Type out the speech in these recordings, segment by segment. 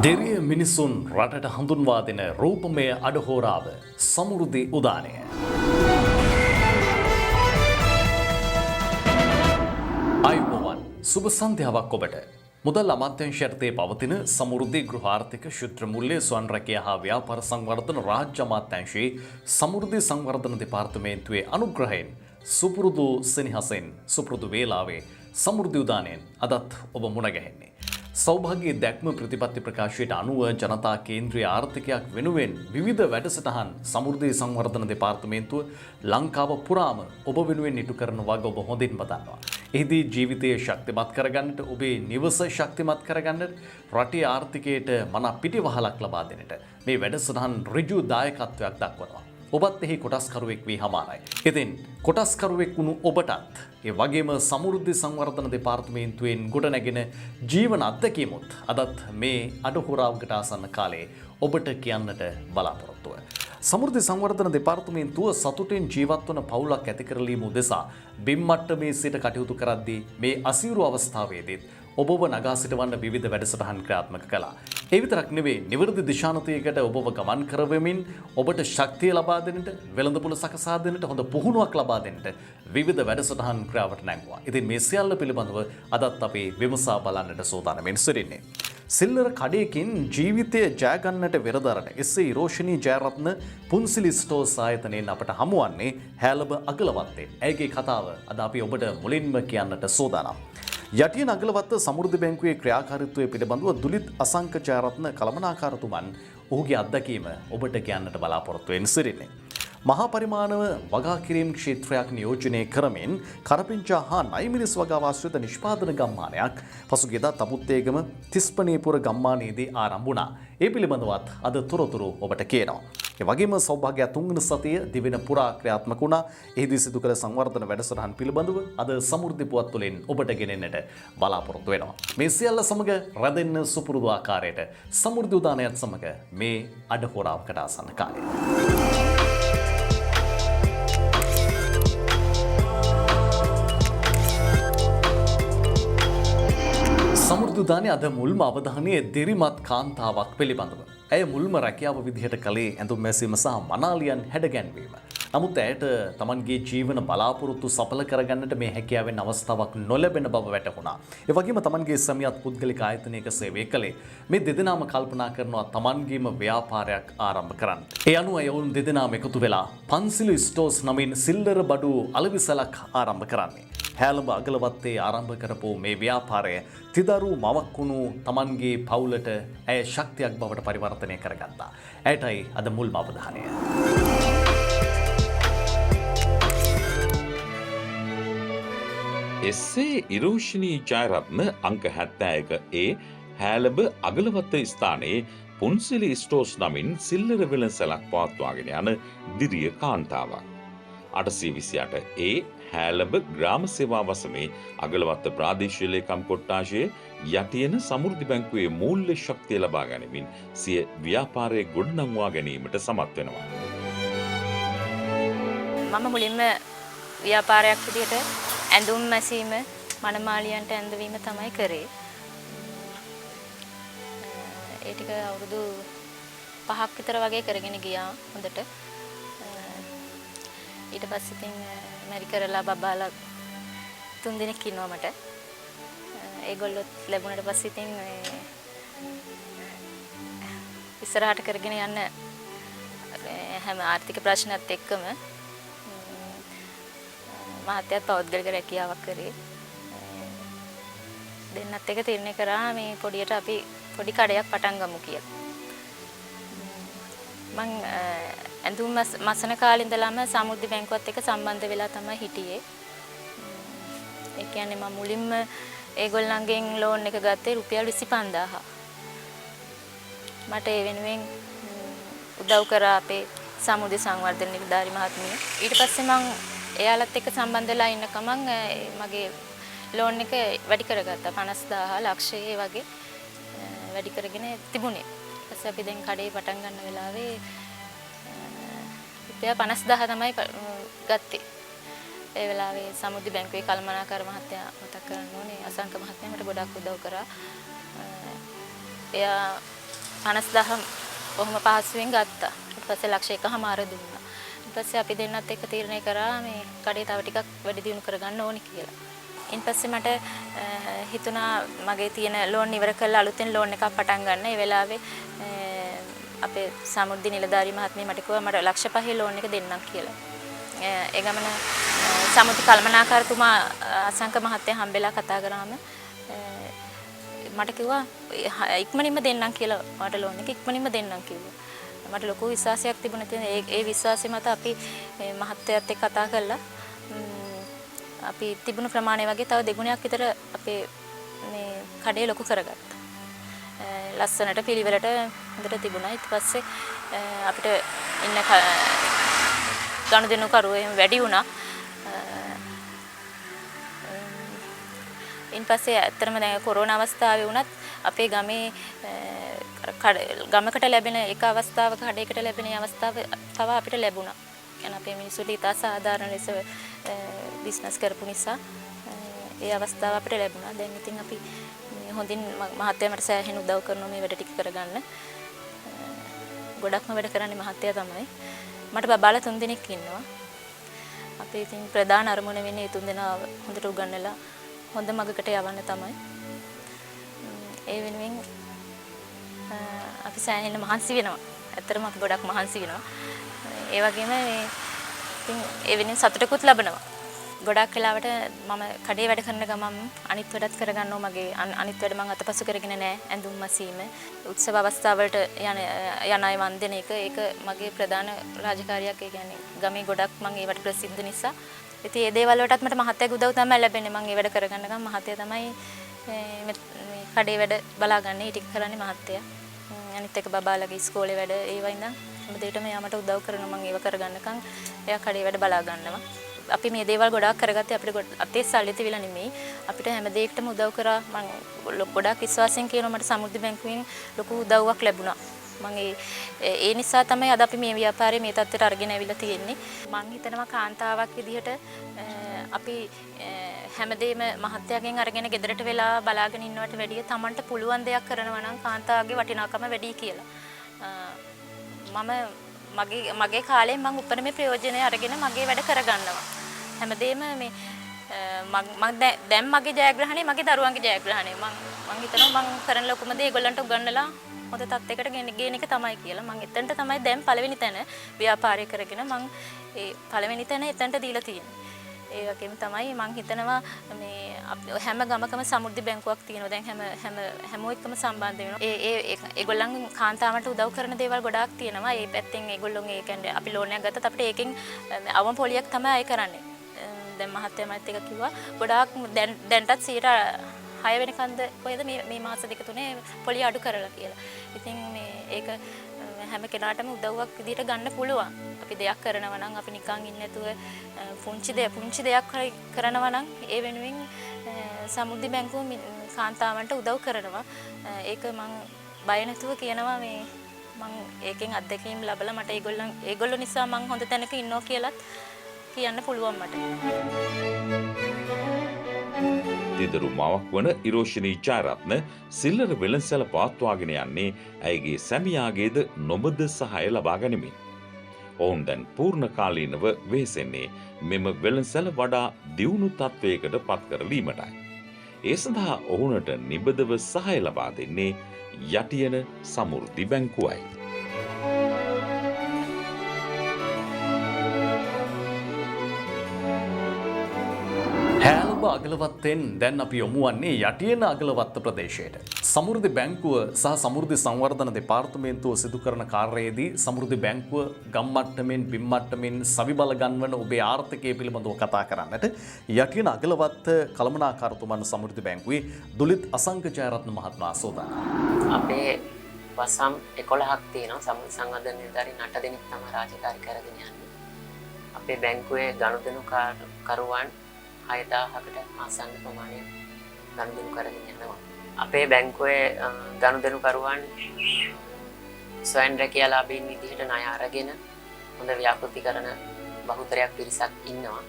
දෙරිය මිනිසුන් රටට හඳුන්වා දෙන රූපමය අඩහෝරාව සමෘද්ධි උදානය. අයිබෝවන් සුබ සන්ධ්‍යාවක් ඔබට. මුදල් අමාත්‍යංශයටතේ පවතින සමෘද්ධි ගෘහාර්ථික ශුද්‍ර මුල්‍ය ස්වයං රැකියා හා ව්‍යාපාර සංවර්ධන රාජ්‍ය අමාත්‍යාංශයේ සමෘද්ධි සංවර්ධන දෙපාර්තමේන්තුවේ අනුග්‍රහයෙන් සුපුරුදු සෙනෙහසෙන් සුපුරුදු වේලාවේ සමෘද්ධි උදානයෙන් අදත් ඔබ මුණ ගැහෙන්නේ. සෞභාග්‍ය දැක්ම ප්‍රතිපත්ති ප්‍රකාශයට අනුව ජනතා කේන්ද්‍රීය ආර්ථිකයක් වෙනුවෙන් විවිධ වැඩසටහන් සමෘද්ධි සංවර්ධන දෙපාර්තමේන්තුව ලංකාව පුරාම ඔබ වෙනුවෙන් ඉටු කරන වග ඔබ හොඳින්ම දන්නවා. එහිදී ජීවිතය ශක්තිමත් කරගන්නට, ඔබේ නිවස ශක්තිමත් කරගන්නට, රටේ ආර්ථිකයට මනා පිටිවහලක් ලබා දෙන්නට මේ වැඩසටහන් ඍජු දායකත්වයක් දක්වනවා. ඔබත් එහි කොටස්කරුවෙක් වී හමාරයි. ඉතින් කොටස්කරුවෙක් වුණු ඔබටත් ඒ වගේම සමෘද්ධි සංවර්ධන දෙපාර්තමේන්තුවෙන් ගොඩනැගෙන ජීවන අත්දැකීමුත් අදත් මේ අඩහොරාවකට ආසන්න කාලේ ඔබට කියන්නට බලාපොරොත්තුව. සමෘද්ධි සංවර්ධන දෙපාර්තමේන්තුව සතුටින් ජීවත් වන පවුලක් ඇති කරලීම උදෙසා බිම් මට්ටමේ සිට කටයුතු කරද්දී මේ අසීරු අවස්ථාවේදීත් ඔබව නගා සිටවන්න විවිධ වැඩසටහන් ක්‍රියාත්මක කළා. ඒ විතරක් නෙවෙයි, නිවැරදි දිශානතයකට ඔබව ගමන් කරවමින් ඔබට ශක්තිය ලබා දෙන්නට, වෙළඳපොළ සකසා දෙන්නට, හොඳ පුහුණුවක් ලබා දෙන්නට විවිධ වැඩසටහන් ක්‍රියාවට නැංගුවා. ඉතින් මේ සියල්ල පිළිබඳව අදත් අපි විමසා බලන්නට සූදානම්ෙන් සිටින්නේ. සිල්ලර කඩේකින් ජීවිතය ජය ගන්නට වෙරදරන එස්.ඒ. රෝෂිනී ජයරත්න පුන්සිලි ස්ටෝර්ස් ආයතනයෙන් අපට හමුවන්නේ හැලබ අගලවත්තේ. ඇයගේ කතාව අද අපි ඔබට මුලින්ම කියන්නට සූදානම්. යටිය නගලවත්ත සමෘද්ධි බැංකුවේ ක්‍රියාකාරීත්වය පිළිබඳව දුලිත් අසංක ජයරත්න කළමනාකාරතුමන් ඔහුගේ අත්දැකීම ඔබට කියන්නට බලාපොරොත්තු වෙන සිටින්නේ. මහා පරිමාණව වගා කිරීම් ක්ෂේත්‍රයක් නියෝජනය කරමින් කරපිංචා හා නයිමිනිස් වගාවාශ්‍රිත නිෂ්පාදන ගම්මානයක් පසුගියදා තමුත්තේගම තිස්පනීපුර ගම්මානයේදී ආරම්භ වුණා. ඒ පිළිබඳවත් අද තොරතුරු ඔබට කියනවා. ඒ වගේම සෞභාග්‍ය තුන්වන සතිය දිවෙන පුරා ක්‍රියාත්මක වුණා. එහිදී සිදු කළ සංවර්ධන වැඩසටහන් පිළිබඳව අද සමෘද්ධි පුවත් තුළින් ඔබට ගෙනෙන්නට බලාපොරොත්තු වෙනවා. මේ සියල්ල සමග රැඳෙන්න සුපුරුදු ආකාරයට සමෘද්ධි උදානයත් සමග මේ අඩහොරාවකට ආසන්න කාලය. සමෘද්ධි උදානයේ අද මුල්ම අවධානය දිරිමත් කාන්තාවක් පිළිබඳව. ඇය මුල්ම රැකියාව විදිහට කළේ ඇඳුම් මැසීම සහ මනාලියන් හැඩගැන්වීම. නමුත් ඇයට තමන්ගේ ජීවන බලාපොරොත්තු සඵල කරගන්නට මේ හැකියාවෙන් අවස්ථාවක් නොලැබෙන බව වැටහුණා. ඒ වගේම තමන්ගේ සමියත් පුද්ගලික ආයතනයක සේවය කළේ. මේ දෙදෙනාම කල්පනා කරනවා තමන්ගේම ව්‍යාපාරයක් ආරම්භ කරන්න. ඒ අනුව ඔවුන් දෙදෙනාම එකතු වෙලා පන්සිලි ස්ටෝර්ස් නමින් සිල්ලර බඩු අලවිසලක් ආරම්භ කරන්නේ. හැලඹ අගලවත්තේ ආරම්භ කරපු මේ ව්‍යාපාරය තිදරු මවක් වුණු තමන්ගේ පවුලට ඇය ශක්තියක් බවට පරිවර්තනය කරගත්තා. ඇයටයි අද මුල්ම අවධානය. එස්.ඒ. ඉරෝෂිනී ජයරත්න අංක 71 හැලඹ අගලවත්ත ස්ථානයේ පුන්සිලි ස්ටෝර්ස් නමින් සිල්ලර වෙළඳසැලක් පවත්වාගෙන යන දිරිය කාන්තාවක්. 828 හැලඹ ග්‍රාම සේවා වසමේ අගලවත්ත ප්‍රාදේශීය ලේකම් කොට්ටාශයේ යටියන සමෘද්ධි බැංකුවේ මූල්‍ය ශක්තිය ලබා ගැනීමෙන් සිය ව්‍යාපාරයේ ගොඩනංවා ගැනීමට සමත් වෙනවා. මම මුලින්ම ව්‍යාපාරයක් විදිහට ඇඳුම් මැසීම, මනමාලියන්ට ඇඳවීම තමයි කරේ. ඒ ටික අවුරුදු 5ක් විතර වගේ කරගෙන ගියා හොඳට. ඊට පස්සේ ඉතින් මැරි කරලා බබාලා 3 දිනක් ඉන්නවා මට. ඒගොල්ලොත් ලැබුණාට පස්සේ ඉතින් ඉස්සරහට කරගෙන යන්න හැම ආර්ථික ප්‍රශ්නත් එක්කම මහත්යත් පෞද්ගලික රැකියාවක් කරේ. දෙන්නත් එක තීරණය කරා මේ පොඩියට අපි පොඩි කඩයක් පටන් ගමු කියලා. මං ඇඳුම් මසන කාලේ ඉඳලාම සමෘද්ධි බැංකුවත් එක්ක සම්බන්ධ වෙලා තමයි හිටියේ. ඒ කියන්නේ මම මුලින්ම ඒගොල්ලන්ගෙන් ලෝන් එක ගත්තේ රුපියල් 25000. මට ඒ වෙනුවෙන් උදව් කරා අපේ සමෘද්ධි සංවර්ධන නිලධාරි මහත්මිය. ඊට පස්සේ මං එයාලත් එක්ක සම්බන්ධ වෙලා ඉන්න ගමන් මගේ ලෝන් එක වැඩි කරගත්තා. 50000 ලක්ෂයේ වගේ වැඩි කරගෙන තිබුණේ. ඊපස්සේ අපි දැන් කඩේ පටන් ගන්න වෙලාවේ රුපියල් 50000 තමයි ගත්තේ. ඒ වෙලාවේ සමෘද්ධි බැංකුවේ කළමනාකාර මහත්තයා මතක් කරන්න ඕනේ. අසංක මහත්මයා මට ගොඩක් උදව් කරා. එයා 50000 ඔහොම පහසුවෙන් ගත්තා. ඊට පස්සේ ලක්ෂ 1.5 දුන්නා. ඊට පස්සේ අපි දෙන්නත් එක්ක තීරණය කරා මේ කඩේ තව ටිකක් වැඩි දියුණු කරගන්න ඕනි කියලා. ඊට පස්සේ මට හිතුණා මගේ තියෙන ලෝන් ඉවර කරලා අලුතෙන් ලෝන් එකක් පටන් ගන්න. ඒ වෙලාවේ අපේ සමෘද්ධි නිලධාරි මහත්මිය මට කිව්වා මට ලක්ෂ 5 ලෝන් එක දෙන්නම් කියලා. ඒ ගමන සමෘද්ධි කළමනාකාරතුමා අසංක මහත්තයා හම්බෙලා කතා කරාම මට කිව්වා ඉක්මනින්ම දෙන්නම් කියලා මට ලෝන් එක ඉක්මනින්ම දෙන්නම් කිව්වා. මට ලොකු විශ්වාසයක් තිබුණා. ඒ විශ්වාසය මත අපි මහත්තයාත් එක්ක කතා කළා. අපි තිබුණු ප්‍රමාණය වගේ තව දෙගුණයක් විතර අපේ මේ කඩේ ලොකු කරගත්තා. ලස්සනට පිළිවෙලට හොඳට තිබුණා. ඊට පස්සේ අපිට ඉන්න ගනුදෙනු කරුවෝ එහෙම වැඩි වුණා. ඉන් පස්සේ ඇත්තටම දැන් කොරෝනා අවස්ථාවේ වුණත් අපේ ගමේ ගමකට ලැබෙන එක අවස්ථාවක කඩේකට ලැබෙන අවස්ථාව තව අපිට ලැබුණා. يعني අපේ මිනිස්සුන්ට ඉතා සාධාරණ ලෙස බිස්නස් කරපු නිසා ඒ අවස්ථාව අපිට ලැබුණා. දැන් ඉතින් අපි හොඳින් මහත්තයා මට සෑහෙන උදව් කරනවා මේ වැඩ ටික කරගන්න. ගොඩක්ම වැඩ කරන්නේ මහත්තයා තමයි. මට බබාලා 3 දෙනෙක් ඉන්නවා. අපි ඉතින් ප්‍රධාන අරමුණ වෙන්නේ 3 දෙනා හොඳට උගන්වලා හොඳ මගකට යවන්න තමයි. ඒ වෙනුවෙන් අපි සෑහෙන මහන්සි වෙනවා. ඇත්තටම අපි ගොඩක් මහන්සි වෙනවා. ඒ වගේම ඉතින් ඒ වෙනුවෙන් සතුටකුත් ලබනවා. ගොඩක් වෙලාවට මම කඩේ වැඩ කරන ගමන් අනිත් වැඩත් කරගන්නවා. මගේ අනිත් වැඩ මම අතපසු කරගෙන නැහැ. ඇඳුම් මසීම, උත්සව අවස්ථාවලට යන අය වන්දන එක ඒක මගේ ප්‍රධාන රාජකාරියක්. ඒ කියන්නේ ගමේ ගොඩක් මම ඒවට ප්‍රසිද්ධ නිසා. ඉතින් ඒ දේවල් වලටත් මට මහත්තයාගේ උදව් තමයි ලැබෙන්නේ. මම ඒ වැඩ කරගන්න ගමන් මහත්තයා තමයි මේ කඩේ වැඩ බලාගන්නේ. ඊට කරන්නේ මහත්තයා. අනිත් එක බබාලගේ ඉස්කෝලේ වැඩ ඒවා ඉඳන් හැම දෙයකම යාමට උදව් කරනවා. මම ඒව කරගන්නකම් එයා කඩේ වැඩ බලා ගන්නවා. අපි මේ දේවල් ගොඩාක් කරගත්තේ අපිට අතේ සල්ලි තිබිලා නෙමෙයි. අපිට හැම දෙයකටම උදව් කරා. මම ගොඩාක් විශ්වාසයෙන් කියනවා මට සමෘද්ධි බැංකුවෙන් ලොකු උදව්වක් ලැබුණා. මම ඒ නිසා තමයි අද අපි මේ ව්‍යාපාරේ මේ තත්ත්වයට අරගෙන ඇවිල්ලා තියෙන්නේ. මම හිතනවා කාන්තාවක් විදිහට අපි හැමදේම මහත්යාගෙන් අරගෙන ගෙදරට වෙලා බලාගෙන ඉන්නවට වැඩිය Tamanට පුළුවන් දෙයක් කරනවා නම් කාන්තාවගේ වටිනාකම වැඩි කියලා. මගේ කාලේ මම උපරිම ප්‍රයෝජනය අරගෙන මගේ වැඩ කරගන්නවා. හැමදේම මේ දැන් මගේ ජයග්‍රහණය මගේ දරුවන්ගේ ජයග්‍රහණය. මම හිතනවා මම කරන ලොකුම දේ ඒගොල්ලන්ට උගන්වලා හොඳ තත්යකට ගෙන එක තමයි කියලා. මම එතනට තමයි දැන් පළවෙනි තැන ව්‍යාපාරය කරගෙන මම ඒ පළවෙනි තැන එතනට දීලා තියෙන්නේ. ඒ වගේම තමයි මම හිතනවා මේ හැම ගමකම සමෘද්ධි බැංකුවක් තියෙනවා. දැන් හැම එක්කම සම්බන්ධ වෙනවා. ඒගොල්ලන් කාන්තාවන්ට උදව් කරන දේවල් ගොඩාක් තියෙනවා. ඒ පැත්තෙන් ඒගොල්ලොන් ඒ කියන්නේ අපි ලෝන් එකක් ගත්තත් අපිට ඒකෙන් අවම පොලියක් තමයි අය කරන්නේ. දැන් මහත්තයා මත් එක කිව්වා ගොඩාක් දැන්ටත් 6 වෙනකන්ද කොහෙද මේ මාස දෙක තුනේ පොලිය අඩු කරලා කියලා. ඉතින් මේ ඒක හැම කෙනාටම උදව්වක් විදිහට ගන්න පුළුවන්. අපි දෙයක් කරනවා නම් අපි නිකන් ඉන්නේ නැතුව පුංචි දෙයක් කරනවා නම් ඒ වෙනුවෙන් සමෘද්ධි බැංකුව කාන්තාවන්ට උදව් කරනවා. ඒක මං බය නැතුව කියනවා මේ මං ඒකෙන් අත්දැකීම් ලැබලා මට ඒගොල්ලෝ නිසා මං හොඳ තැනක ඉන්නවා කියලාත් කියන්න පුළුවන් මට. දෙදරු මවක් වන ඉරෝෂිනී ජයරත්න සිල්ලර වෙළඳසැල පවත්වාගෙන යන්නේ ඇයගේ සැමියාගේද නොබද සහාය ලබා ගනිමින්. ඔවුන් දැන් පූර්ණ කාලීනව වෙහෙසෙන්නේ මෙම වෙළඳසැල වඩා දියුණු තත්වයකට පත් කරලීමටයි. ඒ සඳහා ඔවුනට නිබදව සහාය ලබා දෙන්නේ යටියන සමෘද්ධි බැංකුවයි. හැල්බ අගලවත්තෙන් දැන් අපි යොමු වන්නේ යටියන අගලවත්ත ප්‍රදේශයට. සමෘද්ධි බැංකුව සහ සමෘද්ධි සංවර්ධන දෙපාර්තමේන්තුව සිදු කරන කාර්යයේදී සමෘද්ධි බැංකුව ගම් මට්ටමින් බිම් මට්ටමින් සවිබල ගන්වන ඔබේ ආර්ථිකය පිළිබඳව කතා කරන්නට යටියන අගලවත්ත කළමනාකාරතුමන් සමෘද්ධි බැංකුවේ දුලිත් අසංක ජයරත්න මහත්මයා සෝදානම්. අපේ වසම් 11ක් තියෙනවා. සමෘද්ධි සංවර්ධන නිලධාරීන් 8 දෙනෙක් තමයි රාජකාරී කරගෙන යන්නේ. අපේ බැංකුවේ ගනුදෙනු කරුවන් 6000කට ආසන්න ප්‍රමාණයක් ගනුදෙනු කරගෙන යනවා. අපේ බැංකුවේ ගනුදෙනුකරුවන් ස්වයං රැකියාලාභීන් විදිහට ණය අරගෙන හොඳ ව්‍යාපෘති කරන බහුතරයක් පිරිසක් ඉන්නවා.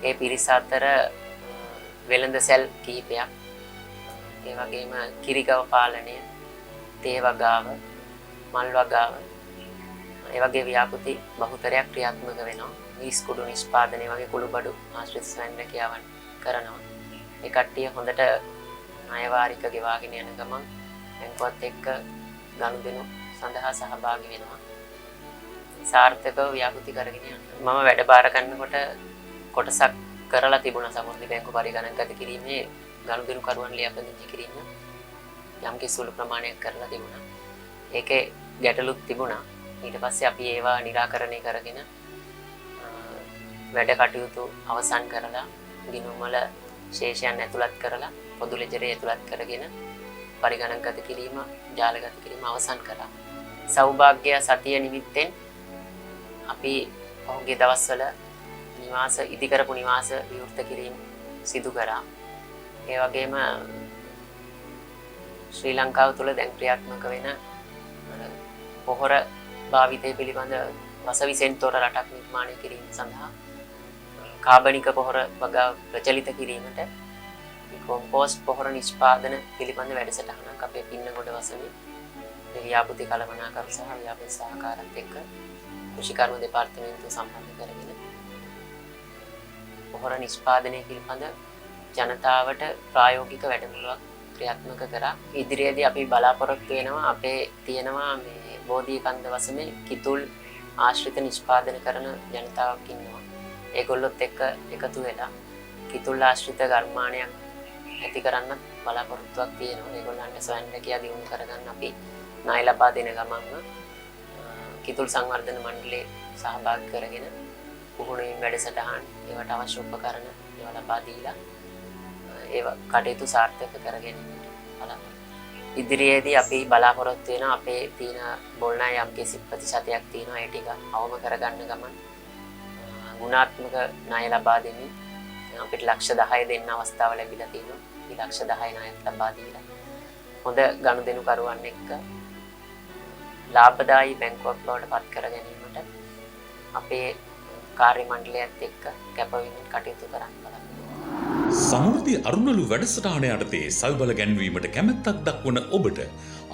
ඒ පිරිස අතර වෙළඳසැල් කිහිපයක්, ඒ වගේම කිරිගව පාලනය, තේ වගාව, මල් වගාව ඒ වගේ ව්‍යාපෘති බහුතරයක් ක්‍රියාත්මක වෙනවා. වීස් කුඩු නිෂ්පාදනය වගේ කුළුබඩු ආශ්‍රිත ස්වයං රැකියාවන් කරනවා. ඒ කට්ටිය හොඳට ණය වාරික ගෙවාගෙන යන ගමන් බැංකුවත් එක්ක ගනුදෙනු සඳහා සහභාගී වෙනවා. සාර්ථකව ව්‍යාපෘති කරගෙන යනවා. මම වැඩ බාර ගන්නකොට කොටසක් කරලා තිබුණා සමෘද්ධි බැංකුව පරිගණකගත කිරීමේ ගනුදෙනු කරුවන් ලියාපදිංචි කිරීම යම්කිසි සුළු ප්‍රමාණයක් කරලා තිබුණා. ඒකේ ගැටලුත් තිබුණා. ඊට පස්සේ අපි ඒවා निराකරණය කරගෙන වැඩ කටයුතු අවසන් කරලා ගිණුම් වල ශේෂයන් ඇතුළත් කරලා පොදු ලෙජරේ ඇතුළත් කරගෙන පරිගණකගත කිරීම ජාලගත කිරීම අවසන් කළා. සෞභාග්‍ය සතිය නිමිත්තෙන් අපි පහුගිය දවස්වල නිවාස ඉදි කරපු නිවාස විවෘත කිරීම සිදු කරා. ඒ වගේම ශ්‍රී ලංකාව තුළ දැන් ක්‍රියාත්මක වෙන පොහොර භාවිතය පිළිබඳ වසවිසෙන් තොර රටක් නිර්මාණය කිරීම සඳහා කාබනික පොහොර වගාව ප්‍රචලිත කිරීමට කොම්පෝස්ට් පොහොර නිෂ්පාදන පිළිබඳ වැඩසටහනක් අපේ පින්නගොඩ වසමේ ව්‍යාපෘති කළමනාකරු සහ ව්‍යාපෘති සහකාරත් එක්ක කෘෂිකර්ම දෙපාර්තමේන්තුව සම්බන්ධ කරගෙන පොහොර නිෂ්පාදනය පිළිබඳ ජනතාවට ප්‍රායෝගික වැඩමුළුවක් ක්‍රියාත්මක කරා. ඉදිරියේදී අපි බලාපොරොත්තු වෙනවා අපේ තියෙනවා මේ බෝධිකන්ද වසමේ කිතුල් ආශ්‍රිත නිෂ්පාදන කරන ජනතාවක් ඉන්නවා. ඒගොල්ලොත් එක්ක එකතු වෙලා කිතුල් ආශ්‍රිත ගර්මාණයක් ඇති කරන්න බලාපොරොත්තුවක් තියෙනවා. ඒගොල්ලන්ට ස්වයං රැකියාව දියුණු කරගන්න අපි ණය ලබා දෙන ගමන්ම කිතුල් සංවර්ධන මණ්ඩලයේ සහභාගී කරගෙන පුහුණුවීම් වැඩසටහන් ඒවට අවශ්‍ය උපකරණ ඒවා ලබා දීලා ඒව කටයුතු සාර්ථක කරගෙන ඉදිරියේදී අපි බලාපොරොත්තු වෙන අපේ තියෙන බොල්නා යම්කිසි ප්‍රතිශතයක් තියෙනවා ඒ ටික අවම කරගන්න ගමන් ගුණාත්මක ණය ලබා දෙමින් අපිට ලක්ෂ 10 දෙන්න අවස්ථාව ලැබිලා තියෙනවා. මේ ලක්ෂ 10 ණයක් ලබා දීලා හොඳ ගනුදෙනු කරුවන් එක්ක ලාභදායී බැංකුවක් බවට පත් කර ගැනීමට අපේ කාර්ය මණ්ඩලයත් එක්ක කැපවීමෙන් කටයුතු කරන්න බලන්න. සමෘද්ධි අරුණලු වැඩසටහන යටතේ සල්බල ගැන්වීමට කැමැත්තක් දක්වන ඔබට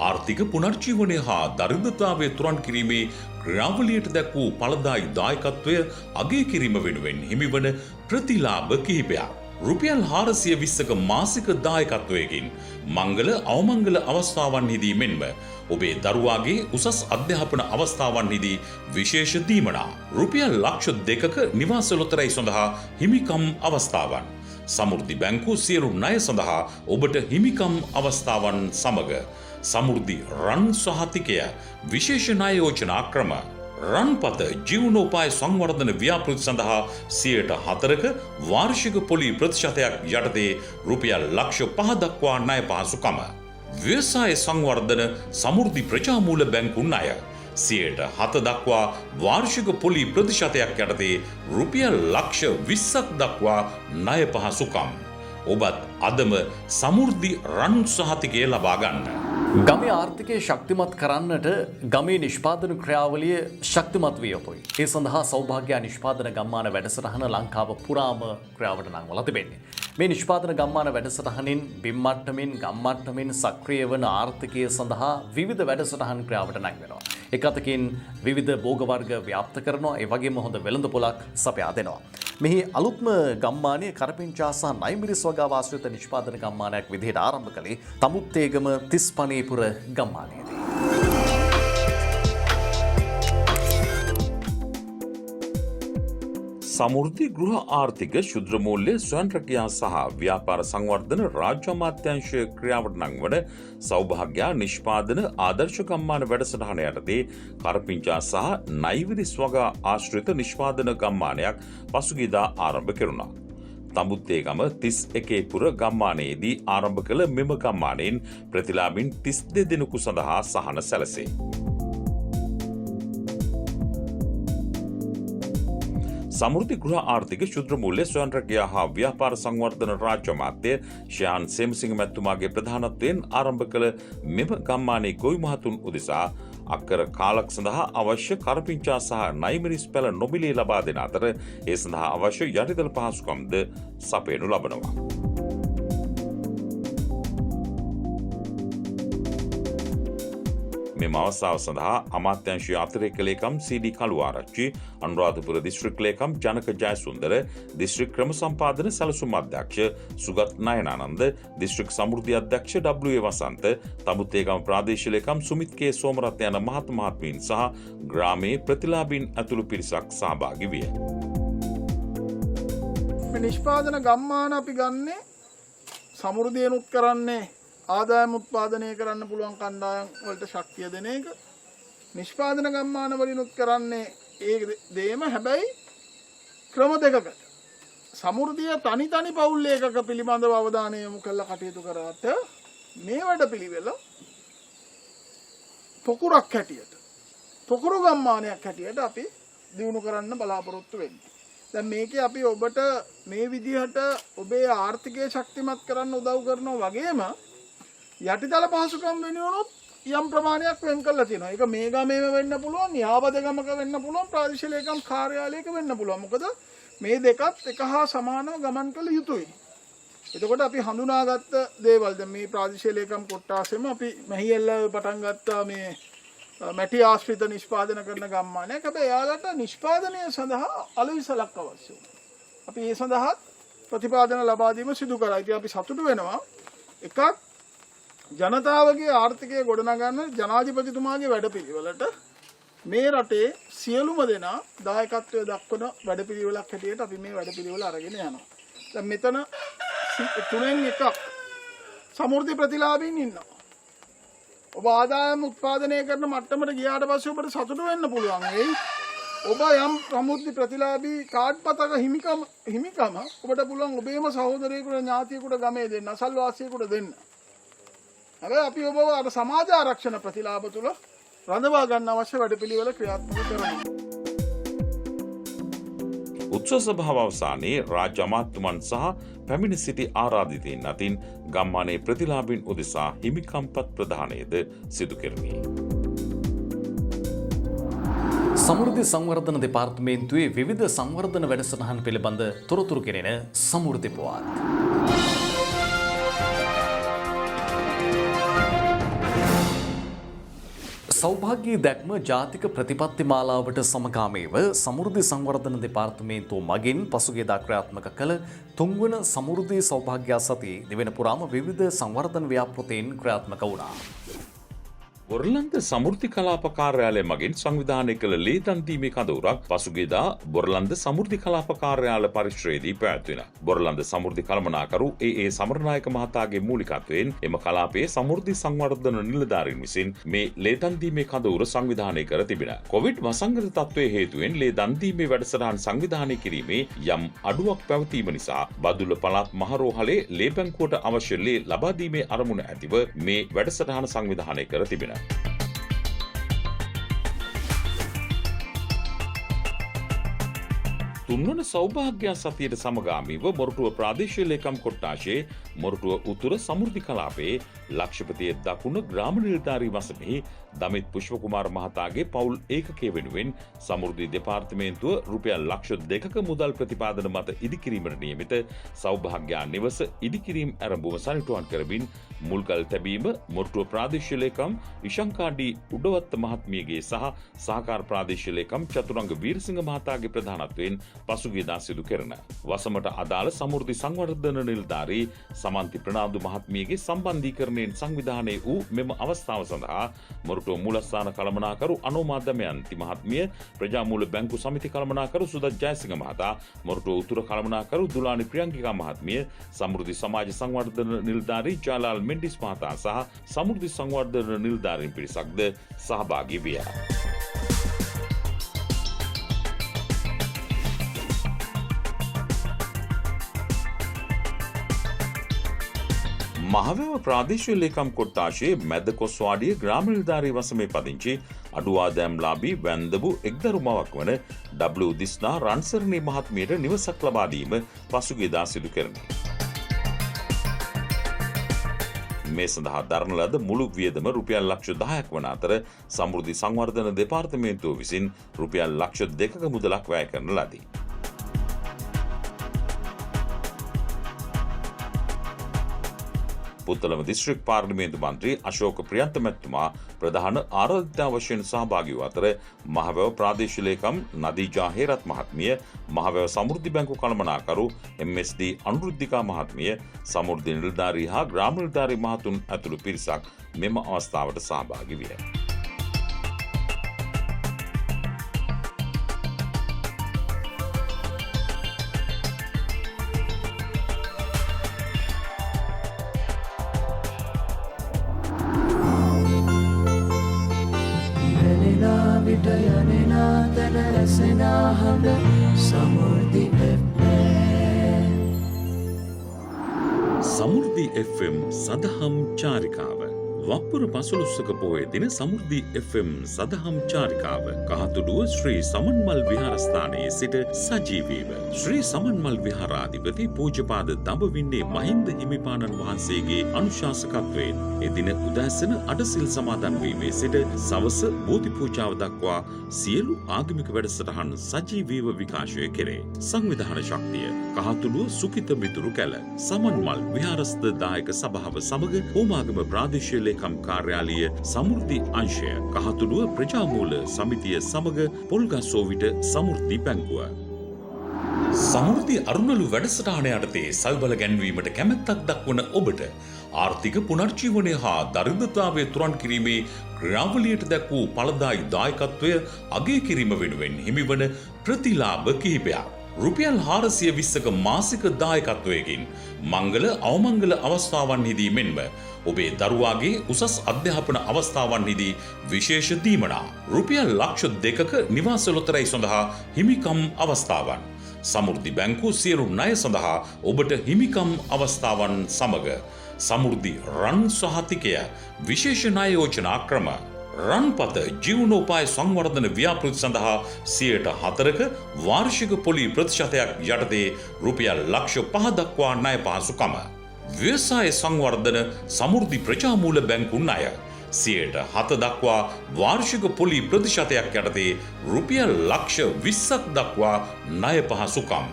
ආර්ථික පුනර්ජීවනය හා දරිද්‍රතාවය තුරන් කිරීමේ ක්‍රියාවලියට දැක් වූ ඵලදායී දායකත්වය අගය කිරීම වෙනුවෙන් හිමිවන ප්‍රතිලාභ කිහිපයක්. රුපියල් 420ක මාසික දායකත්වයකින් මංගල අවමංගල අවස්ථාවන්හිදී මෙන්ම ඔබේ දරුවාගේ උසස් අධ්‍යාපන අවස්ථාවන්හිදී විශේෂ දීමනා රුපියල් ලක්ෂ 2ක නිවාස ලොතරැයි සඳහා හිමිකම් අවස්ථාවන් සමෘද්ධි බැංකුව සියලු ණය සඳහා ඔබට හිමිකම් අවස්ථාවන් සමග සමෘද්ධි රන් සහතිකය විශේෂ ණය යෝජනා ක්‍රම රන්පත ජීවනෝපාය සංවර්ධන ව්‍යාපෘති සඳහා 4%ක වාර්ෂික පොලි ප්‍රතිශතයක් යටතේ රුපියල් ලක්ෂ 5 දක්වා ණය පහසුකම ව්‍යවසාය සංවර්ධන සමෘද්ධි ප්‍රජාමූල බැංකු ණය 7% දක්වා වාර්ෂික පොලි ප්‍රතිශතයක් යටතේ රුපියල් ලක්ෂ 20ක් දක්වා ණය පහසුකම් ඔබත් අදම සමෘද්ධි රන් සහතිකය ලබා ගන්න. ගමේ ආර්ථිකය ශක්තිමත් කරන්නට ගමේ නිෂ්පාදන ක්‍රියාවලිය ශක්තිමත් විය යුතුයි. ඒ සඳහා සෞභාග්‍ය නිෂ්පාදන ගම්මාන වැඩසටහන ලංකාව පුරාම ක්‍රියාවට නංවලා තිබෙන්නේ. මේ නිෂ්පාදන ගම්මාන වැඩසටහනින් බිම් මට්ටමින් ගම් මට්ටමින් සක්‍රිය වන ආර්ථිකය සඳහා විවිධ වැඩසටහන් ක්‍රියාවට නැංවෙනවා. එක අතකින් විවිධ භෝග වර්ග ව්‍යාප්ත කරනවා, ඒ වගේම හොඳ වෙළඳපොළක් සපයා දෙනවා. මෙහි අලුත්ම ගම්මානය කරපිංචා සහ නයිමිරිස් වගාව ආශ්‍රිත නිෂ්පාදන ගම්මානයක් විදිහට ආරම්භ කළේ තමුත්තේගම තිස්පනේපුර ගම්මානයේදී. සමෘද්ධි ගෘහ ආර්ථික ශුද්‍ර මූල්‍ය ස්වයං රැකියා සහ ව්‍යාපාර සංවර්ධන රාජ්‍ය අමාත්‍යාංශය ක්‍රියාවට නංවන සෞභාග්‍ය නිෂ්පාදන ආදර්ශ ගම්මාන වැඩසටහන යටතේ කරපිංචා සහ නයිවිරිස් වගා ආශ්‍රිත නිෂ්පාදන ගම්මානයක් පසුගියදා ආරම්භ කෙරුණා. තමුත්තේගම 31 පුර ගම්මානයේදී ආරම්භ කළ මෙම ගම්මානයෙන් ප්‍රතිලාභින් 32 දෙනෙකු සඳහා සහන සැලසේ. සමෘද්ධි ගෘහ ආර්ථික ශුද්‍ර මූල්‍ය ස්වයං රැකියා හා ව්‍යාපාර සංවර්ධන රාජ්‍ය අමාත්‍ය ශ්‍යාන් සේමසිංහ මැතිතුමාගේ ප්‍රධානත්වයෙන් ආරම්භ කළ මෙම ගම්මානයේ ගොවි මහතුන් උදෙසා අක්කර කාලක් සඳහා අවශ්‍ය කරපිංචා සහ නයිමිරිස් පැළ නොමිලේ ලබා දෙන අතර ඒ සඳහා අවශ්‍ය යටිදල පහසුකම්ද සපයනු ලබනවා. මෙම අවස්ථාව සඳහා අමාත්‍යංශයේ අතිරේක ලේකම් සී.ඩී. කළුආරච්චි, අනුරාධපුර දිස්ත්‍රික් ලේකම් ජනක ජයසුන්දර, දිස්ත්‍රික් ක්‍රම සම්පාදන සැලසුම් අධ්‍යක්ෂ සුගත් නයනානන්ද, දිස්ත්‍රික් සමෘද්ධි අධ්‍යක්ෂ W.A. වසන්ත, තමුත්තේගම ප්‍රාදේශීය ලේකම් සුමිත් කේ සෝමරත්න යන මහත්මීන් සහ ග්‍රාමයේ ප්‍රතිලාභීන් ඇතුළු පිරිසක් සහභාගී විය. මේ නිෂ්පාදන ගම්මාන අපි ගන්නේ සමෘද්ධියනුත් කරන්නේ ආදායම උත්පාදනය කරන්න පුළුවන් කණ්ඩායම් වලට ශක්තිය දෙන එක. නිෂ්පාදන ගම්මාන වලිනුත් කරන්නේ ඒ දේම හැබැයි ක්‍රම දෙකකට. සමෘද්ධිය තනි තනි පවුල් ඒකක පිළිබඳව අවධානය යොමු කරලා කටයුතු කරාට මේ වැඩපිළිවෙල පොකුරක් හැටියට පොකුරු ගම්මානයක් හැටියට අපි දිනු කරන්න බලාපොරොත්තු වෙන්නේ. දැන් මේකේ අපි ඔබට මේ විදිහට ඔබේ ආර්ථිකය ශක්තිමත් කරන්න උදව් කරනවා වගේම යටිතල පහසුකම් වෙනුවනොත් යම් ප්‍රමාණයක් වෙන් කරලා තියෙනවා. ඒක මේ ගමේම වෙන්න පුළුවන්, යාබද ගමක වෙන්න පුළුවන්, ප්‍රාදේශීය ලේකම් කාර්යාලයක වෙන්න පුළුවන්. මොකද මේ දෙකත් එක හා සමානව ගමන් කළ යුතුයි. එතකොට අපි හඳුනාගත්ත දේවල් දැන් මේ ප්‍රාදේශීය ලේකම් කොට්ටාසෙම අපි මෙහිල්ල පටන් ගත්තා මේ මැටි ආශ්‍රිත නිෂ්පාදන කරන ගම්මානයක්. හැබැයි එයාලට නිෂ්පාදනය සඳහා අලවිසලක් අවශ්‍ය වෙනවා. අපි ඒ සඳහා ප්‍රතිපාදන ලබා දීම සිදු කරා. ඉතින් අපි සතුටු වෙනවා. එකක් ජනතාවගේ ආර්ථිකය ගොඩනගන්න ජනාධිපතිතුමාගේ වැඩපිළිවෙලට මේ රටේ සියලුම දෙනා දායකත්වය දක්වන වැඩපිළිවෙලක් හැටියට අපි මේ වැඩපිළිවෙල අරගෙන යනවා. දැන් මෙතන තුනෙන් එකක් සමෘද්ධි ප්‍රතිලාභීන් ඉන්නවා. ඔබ ආදායම උත්පාදනය කරන මට්ටමට ගියාට පස්සේ ඔබට සතුටු වෙන්න පුළුවන් වෙයි. ඔබ යම් සමෘද්ධි ප්‍රතිලාභී කාඩ් පතක හිමිකම ඔබට පුළුවන් ඔබේම සහෝදරයෙකුට ඥාතියෙකුට ගමේ දෙන්න, අසල්වාසියෙකුට දෙන්න. හැබැයි අපි ඔබව අර සමාජ ආරක්ෂණ ප්‍රතිලාභ තුල රඳවා ගන්න අවශ්‍ය වැඩපිළිවෙල ක්‍රියාත්මක කරනවා. උත්සව සභාව අවසානයේ රාජ්‍ය අමාත්‍යතුමන් සහ පැමිණ සිටි ආරාධිතයින් අතින් ගම්මානයේ ප්‍රතිලාභීන් උදෙසා හිමිකම්පත් ප්‍රදානයද සිදු කෙරුණි. සමෘද්ධි සංවර්ධන දෙපාර්තමේන්තුවේ විවිධ සංවර්ධන වැඩසටහන් පිළිබඳ තොරතුරු කෙරෙන සමෘද්ධි පුවත්. සෞභාග්‍යී දැක්ම ජාතික ප්‍රතිපත්ති මාලාවට සමගාමීව සමෘද්ධි සංවර්ධන දෙපාර්තමේන්තුව මගින් පසුගියදා ක්‍රියාත්මක කළ තුන්වන සමෘද්ධි සෞභාග්‍ය සතියේ දෙවන පුරාම විවිධ සංවර්ධන ව්‍යාපෘතීන් ක්‍රියාත්මක වුණා. බොරලන්ද සමෘද්ධි කලාප කාර්යාලය මගින් සංවිධානය කළ ලේදන් දීමේ කඳවුරක් පසුගියදා බොරලන්ද සමෘද්ධි කලාප කාර්යාල පරිශ්‍රයේදී පැවැත්වින. බොරලන්ද සමෘද්ධි කළමනාකරු ඒ සමරනායක මහතාගේ මූලිකත්වයෙන් එම කලාපයේ සමෘද්ධි සංවර්ධන නිලධාරීන් විසින් මේ ලේදන් දීමේ කඳවුර සංවිධානය කර තිබෙන. කොවිඩ් වසංගත තත්ත්වයේ හේතුවෙන් ලේදන් දීමේ වැඩසටහන් සංවිධානය කිරීමේ යම් අඩුවක් පැවතීම නිසා බදුල්ල පළාත් මහරෝහලේ ලේ බැංකුවට අවශ්‍ය ලේ ලබා දීමේ අරමුණ ඇතිව මේ වැඩසටහන සංවිධානය කර තිබෙන. තුන්වන සෞභාග්‍ය සතියට සමගාමීව මොරටුව ප්‍රාදේශීය ලේකම් කොට්ටාශයේ මොරටුව උතුර සමෘද්ධි කලාපයේ ලක්ෂපතියේ දකුණ ග්‍රාම නිලධාරී වසමෙහි දමිත් පුෂ්පකුමාර මහතාගේ පවුල් ඒකකය වෙනුවෙන් සමෘද්ධි දෙපාර්තමේන්තුව රුපියල් ලක්ෂ 2ක මුදල් ප්‍රතිපාදන මත ඉදිකිරීමට නියමිත සෞභාග්‍ය නිවස ඉදිකිරීම් ආරම්භව සනිටුවන් කරමින් මුල්කල් තැබීම මොරටුව ප්‍රාදේශීය ලේකම් ඉෂංකාඩී උඩවත්ත මහත්මියගේ සහ සහකාර ප්‍රාදේශීය ලේකම් චතුරංග වීරසිංහ මහතාගේ ප්‍රධානත්වයෙන් පසුගියදා සිදු කෙරෙන වසමට අදාළ සමෘද්ධි සංවර්ධන නිලධාරී සමන්ති ප්‍රනාන්දු මහත්මියගේ සම්බන්ධීකරණයෙන් සංවිධානය වූ මෙම අවස්ථාව සඳහා මොරටුව මූලස්ථාන කළමනාකරු අනෝමා දමයන්ති මහත්මිය, ප්‍රජාමූල බැංකු සමිති කළමනාකරු සුදත් ජයසිංහ මහතා, මොරටුව උතුර කළමනාකරු දුලානි ප්‍රියංගිකා මහත්මිය, සමෘද්ධි සමාජ සංවර්ධන නිලධාරී ජාලාල් මෙන්ඩිස් මහතා සහ සමෘද්ධි සංවර්ධන නිලධාරීන් පිරිසක්ද සහභාගී විය. මහවැව ප්‍රාදේශීය ලේකම් කොට්ටාශයේ මැද කොස්වාඩිය ග්‍රාම නිලධාරී වසමේ පදිංචි අඩු ආදායම්ලාභී වැන්දඹු එක්දරු මවක් වන W දිස්නා රන්සරණී මහත්මියට නිවසක් ලබා දීම පසුගියදා සිදු කෙරුණි. මේ සඳහා දරන ලද මුළු වියදම රුපියල් ලක්ෂ 10ක් වන අතර සමෘද්ධි සංවර්ධන දෙපාර්තමේන්තුව විසින් රුපියල් ලක්ෂ 2ක මුදලක් වැය කරන ලදී. පුත්තලම දිස්ත්‍රික් පාර්ලිමේන්තු මන්ත්‍රී අශෝක ප්‍රියන්ත මැතිතුමා ප්‍රධාන ආරාධිතා වශයෙන් සහභාගී වූ අතර මහවැව ප්‍රාදේශීය ලේකම් නදීජා හේරත් මහත්මිය, මහවැව සමෘද්ධි බැංකු කළමනාකරු MSD අනුරුද්ධිකා මහත්මිය, සමෘද්ධි නිලධාරී හා ග්‍රාම නිලධාරී මහතුන් ඇතුළු පිරිසක් මෙම අවස්ථාවට සහභාගී විය. සමෘද්ධි FM සදහම් චාරිකාව වප්පුර 15ක පොහොය දින සමෘද්ධි FM සදහම් චාරිකාව කහතුඩුව ශ්‍රී සමන්මල් විහාරස්ථානයේ සිට සජීවීව ශ්‍රී සමන්මල් විහාරාධිපති පූජ්‍යපාද දඹවින්නේ මහින්ද හිමිපාණන් වහන්සේගේ අනුශාසකත්වයෙන් එදින උදෑසන අටසිල් සමාදන් වීමේ සිට සවස බෝධි පූජාව දක්වා සියලු ආගමික වැඩසටහන් සජීවීව විකාශය කෙරේ. සංවිධාන ශක්තිය කහතුඩුව සුකිත මිතුරු කැල සමන්මල් විහාරස්ථ දායක සභාව සමග හෝමාගම ප්‍රාදේශීය ලේකම් කාර්යාලීය සමෘද්ධි අංශය කහතුඩුව ප්‍රජාමූල සමිතිය සමග පොල්ගස්සෝවිට සමෘද්ධි බැංකුව. සමෘද්ධි අරුණලු වැඩසටහන යටතේ සල්බල ගැන්වීමට කැමැත්තක් දක්වන ඔබට ආර්ථික පුනර්ජීවනය හා දරිද්‍රතාවය තුරන් කිරීමේ ක්‍රියාවලියට දැක් වූ ඵලදායී දායකත්වය අගය කිරීම වෙනුවෙන් හිමිවන ප්‍රතිලාභ කිහිපයක්. රුපියල් 420ක මාසික දායකත්වයකින් මංගල අවමංගල අවස්ථාවන්හිදී මෙන්ම ඔබේ දරුවාගේ උසස් අධ්‍යාපන අවස්ථාවන්හිදී විශේෂ දීමනා රුපියල් ලක්ෂ 2ක නිවාස ලොතරැයි සඳහා හිමිකම් අවස්ථාවන් සමෘද්ධි බැංකු සියලු ණය සඳහා ඔබට හිමිකම් අවස්ථාවන් සමග සමෘද්ධි රන් සහතිකය විශේෂ ණය යෝජනා ක්‍රම රන්පත ජීවනෝපාය සංවර්ධන ව්‍යාපෘති සඳහා 4%ක වාර්ෂික පොලි ප්‍රතිශතයක් යටතේ රුපියල් ලක්ෂ 5 දක්වා ණය පහසුකම ව්‍යවසාය සංවර්ධන සමෘද්ධි ප්‍රජාමූල බැංකු ණය 7% දක්වා වාර්ෂික පොලි ප්‍රතිශතයක් යටතේ රුපියල් ලක්ෂ 20ක් දක්වා ණය පහසුකම්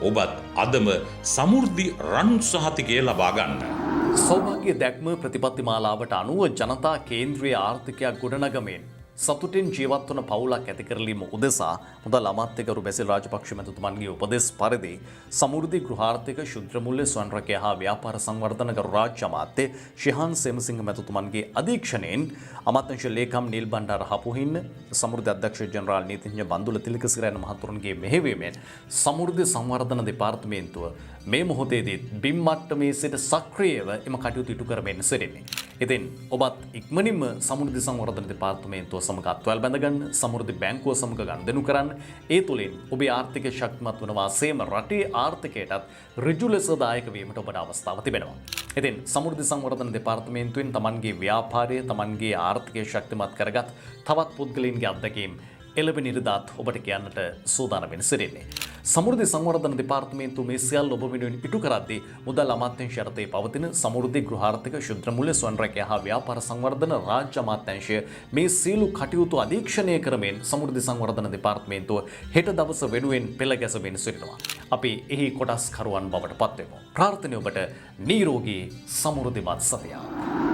ඔබත් අදම සමෘද්ධි රන් සහතිකය ලබා ගන්න. සෞභාග්‍ය දැක්ම ප්‍රතිපත්ති මාලාවට අනුව ජනතා කේන්ද්‍රීය ආර්ථිකයක් ගොඩනගමින් සතුටින් ජීවත් වන පවුලක් ඇති කරලීම උදෙසා මුදල් අමාත්‍යකරු බැසිල් රාජපක්ෂ මැතිතුමන්ගේ උපදෙස් පරිදි සමෘද්ධි ගෘහාර්ථික ශුද්‍ර මුල්‍ය ස්වයංරැකිය හා ව්‍යාපාර සංවර්ධන කරු රාජ්‍ය අමාත්‍ය ශිහාන් සේමසිංහ මැතිතුමන්ගේ අධීක්ෂණයෙන් අමාත්‍යාංශ ලේකම් නිල් බණ්ඩාර හපුහින්න සමෘද්ධි අධ්‍යක්ෂ ජෙනරාල් නීතිඥ බන්දුල තිලකසිරි මහතුරුන්ගේ මෙහෙයවීමෙන් සමෘද්ධි සංවර්ධන දෙපාර්තමේන්තුව මේ මොහොතේදී බිම් මට්ටමේ සිට සක්‍රියව එම කටයුතු ඉටු කරමින් සිටින්නේ. ඉතින් ඔබත් ඉක්මනින්ම සමෘද්ධි සංවර්ධන දෙපාර්තමේන්තුව සමග අත්වැල් බැඳගන්න, සමෘද්ධි බැංකුව සමග ගනුදෙනු කරන්න. ඒ තුළින් ඔබේ ආර්ථිකය ශක්තිමත් වන වාසේම රටේ ආර්ථිකයටත් ඍජු ලෙස දායක වීමට ඔබට අවස්ථාව තිබෙනවා. ඉතින් සමෘද්ධි සංවර්ධන දෙපාර්තමේන්තුවෙන් තමන්ගේ ව්‍යාපාරය, තමන්ගේ ආර්ථිකය ශක්තිමත් කරගත් තවත් පුද්ගලයන්ගේ අත්දැකීම් එළඹ නිරදාත් ඔබට කියන්නට සූදානම්වෙන් සිටින්නේ. සමෘද්ධි සංවර්ධන දෙපාර්තමේන්තුව මේ සියල්ල ඔබ වෙනුවෙන් ඉටු කරද්දී මුදල් අමාත්‍යාංශ යටතේ පවතින සමෘද්ධි ගෘහාර්ථික ශුද්‍ර මුල්‍ය ස්වයංරැකියා හා ව්‍යාපාර සංවර්ධන රාජ්‍ය අමාත්‍යාංශය මේ සියලු කටයුතු අධීක්ෂණය කරමින් සමෘද්ධි සංවර්ධන දෙපාර්තමේන්තුව හෙට දවස වෙනුවෙන් පෙළ ගැසෙමින් සිටිනවා. අපි එහි කොටස්කරුවන් බවට පත්වෙමු. ප්‍රාර්ථනය ඔබට නිරෝගී සමෘද්ධිමත් සතියක්.